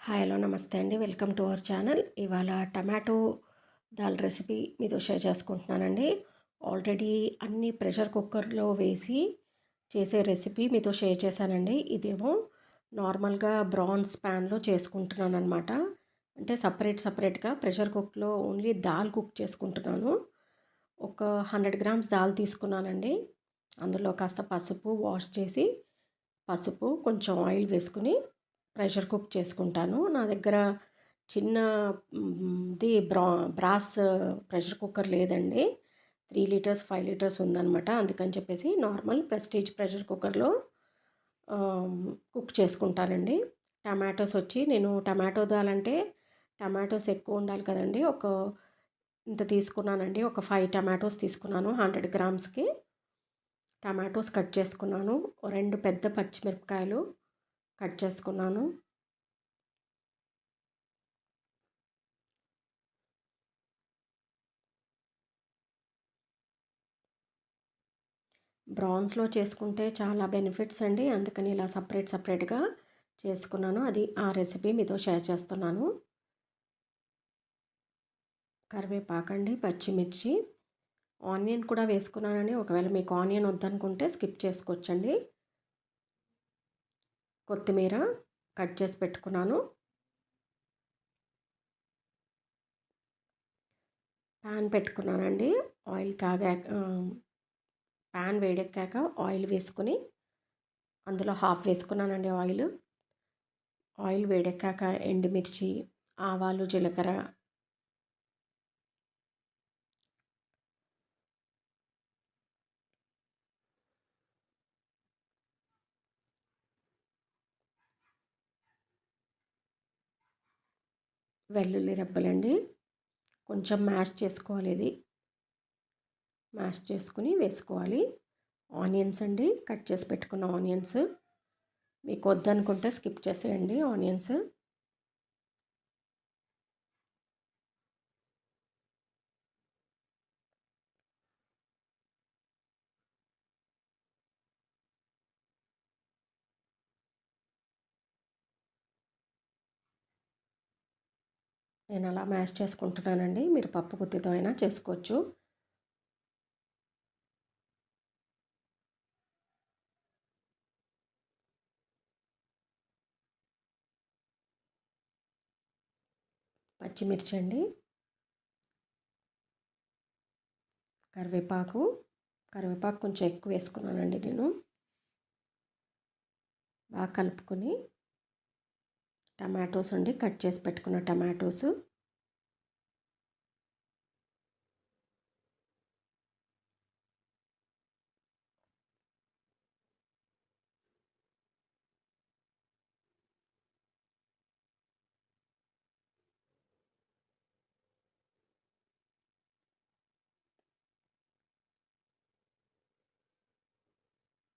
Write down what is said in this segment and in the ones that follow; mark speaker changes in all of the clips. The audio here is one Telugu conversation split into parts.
Speaker 1: హాయ్ హలో నమస్తే అండి. Welcome to our channel. ఇవాళ టమాటో దాల్ రెసిపీ మీతో షేర్ చేసుకుంటున్నానండి. ఆల్రెడీ అన్ని ప్రెషర్ కుక్కర్లో వేసి చేసే రెసిపీ మీతో షేర్ చేశానండి. ఇదేమో నార్మల్గా బ్రాన్స్ ప్యాన్లో చేసుకుంటున్నాను అనమాట. అంటే సపరేట్గా ప్రెషర్ కుక్కర్లో ఓన్లీ దాల్ కుక్ చేసుకుంటున్నాను. ఒక 100 గ్రామ్స్ దాల్ తీసుకున్నానండి. అందులో కాస్త పసుపు వాష్ చేసి పసుపు కొంచెం ఆయిల్ వేసుకుని ప్రెషర్ కుక్ చేసుకుంటాను. నా దగ్గర చిన్న ది బ్రాస్ ప్రెషర్ కుక్కర్ లేదండి. 3 లీటర్స్ 5 లీటర్స్ ఉందన్నమాట. అందుకని చెప్పేసి నార్మల్ ప్రెస్టీజ్ ప్రెషర్ కుక్కర్లో కుక్ చేసుకుంటానండి. టమాటోస్ వచ్చి నేను టమాటో దాలంటే టమాటోస్ ఎక్కువ ఉండాలి కదండి. ఇంత తీసుకున్నానండి. ఒక 5 టమాటోస్ తీసుకున్నాను 100 గ్రామ్స్కి. టమాటోస్ కట్ చేసుకున్నాను. 2 పెద్ద పచ్చిమిరపకాయలు కట్ చేసుకున్నాను. బ్రాన్స్లో చేసుకుంటే చాలా బెనిఫిట్స్ అండి. అందుకని ఇలా సపరేట్గా చేసుకున్నాను. అది ఆ రెసిపీ మీతో షేర్ చేస్తున్నాను. కరివేపాకండి, పచ్చిమిర్చి, ఆనియన్ కూడా వేసుకున్నానండి. ఒకవేళ మీకు ఆనియన్ వద్దనుకుంటే స్కిప్ చేసుకోవచ్చండి. కొత్తిమీర కట్ చేసి పెట్టుకున్నాను. ప్యాన్ పెట్టుకున్నానండి. ఆయిల్ ప్యాన్ వేడెక్కాక ఆయిల్ వేసుకుని అందులో హాఫ్ వేసుకున్నానండి ఆయిల్ వేడెక్కాక ఎండుమిర్చి, ఆవాలు, జీలకర్ర, వెల్లుల్లి రెబ్బలండి కొంచెం మ్యాష్ చేసుకోవాలి. ఇది మ్యాష్ చేసుకుని వేసుకోవాలి. ఆనియన్స్ అండి, కట్ చేసి పెట్టుకున్న ఆనియన్స్. మీకు వద్దనుకుంటే స్కిప్ చేసేయండి ఆనియన్స్. నేను అలా మ్యాష్ చేసుకుంటున్నానండి. మీరు పప్పు గుత్తితో అయినా చేసుకోవచ్చు. పచ్చిమిర్చి అండి, కరివేపాకు కొంచెం ఎక్కువ వేసుకున్నానండి నేను. బాగా కలుపుకొని టమాటోస్ అండి, కట్ చేసి పెట్టుకున్న టమాటోస్,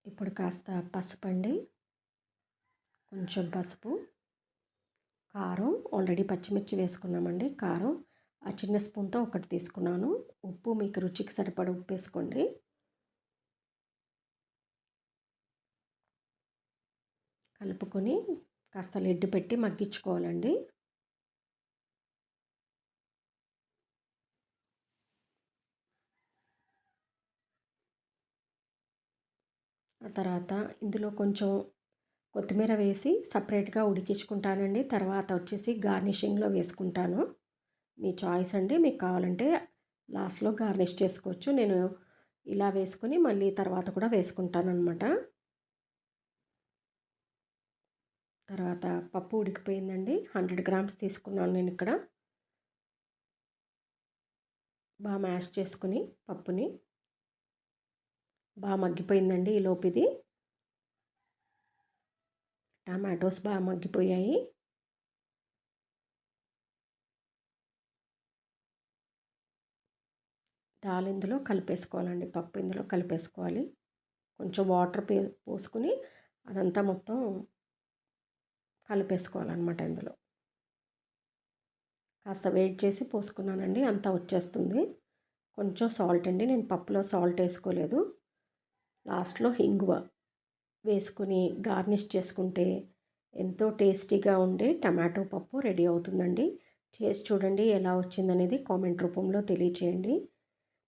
Speaker 1: ఇప్పుడు కాస్త పసుపు అండి, కొంచెం పసుపు, కారం ఆల్రెడీ పచ్చిమిర్చి వేసుకున్నామండి. కారం ఆ చిన్న స్పూన్తో ఒకటి తీసుకున్నాను. ఉప్పు మీకు రుచికి సరిపడ ఉప్పు వేసుకోండి. కలుపుకొని కాస్త లిడ్ పెట్టి మగ్గించుకోవాలండి. ఆ తర్వాత ఇందులో కొంచెం కొత్తిమీర వేసి సపరేట్గా ఉడికించుకుంటానండి. తర్వాత వచ్చేసి గార్నిషింగ్లో వేసుకుంటాను. మీ చాయిస్ అండి. మీకు కావాలంటే లాస్ట్లో గార్నిష్ చేసుకోవచ్చు. నేను ఇలా వేసుకొని మళ్ళీ తర్వాత కూడా వేసుకుంటాను అనమాట. తర్వాత పప్పు ఉడికిపోయిందండి. 100 గ్రామ్స్ తీసుకున్నాను నేను ఇక్కడ. బాగా మ్యాష్ చేసుకుని పప్పుని బాగా మగ్గిపోయిందండి. ఈలోపు ఇది టమాటోస్ బాగా మగ్గిపోయాయి. దాల్ ఇందులో కలిపేసుకోవాలండి. పప్పు ఇందులో కలిపేసుకోవాలి. కొంచెం వాటర్ పోసుకుని అదంతా మొత్తం కలిపేసుకోవాలన్నమాట. ఇందులో కాస్త వెయిట్ చేసి పోసుకున్నానండి. అంతా వచ్చేస్తుంది. కొంచెం సాల్ట్ అండి, నేను పప్పులో సాల్ట్ వేసుకోలేదు. లాస్ట్లో ఇంగువ వేసుకుని గార్నిష్ చేసుకుంటే ఎంతో టేస్టీగా ఉండే టమాటో పప్పు రెడీ అవుతుందండి. చేసి చూడండి ఎలా వచ్చిందనేది కామెంట్ రూపంలో తెలియచేయండి.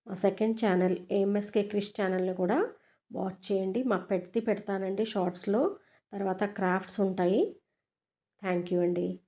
Speaker 1: మా సెకండ్ ఛానల్ ఏఎంఎస్కే క్రిష్ ఛానల్ని కూడా వాచ్ చేయండి. మా పెడతానండి షార్ట్స్లో. తర్వాత క్రాఫ్ట్స్ ఉంటాయి. థ్యాంక్ యూ అండి.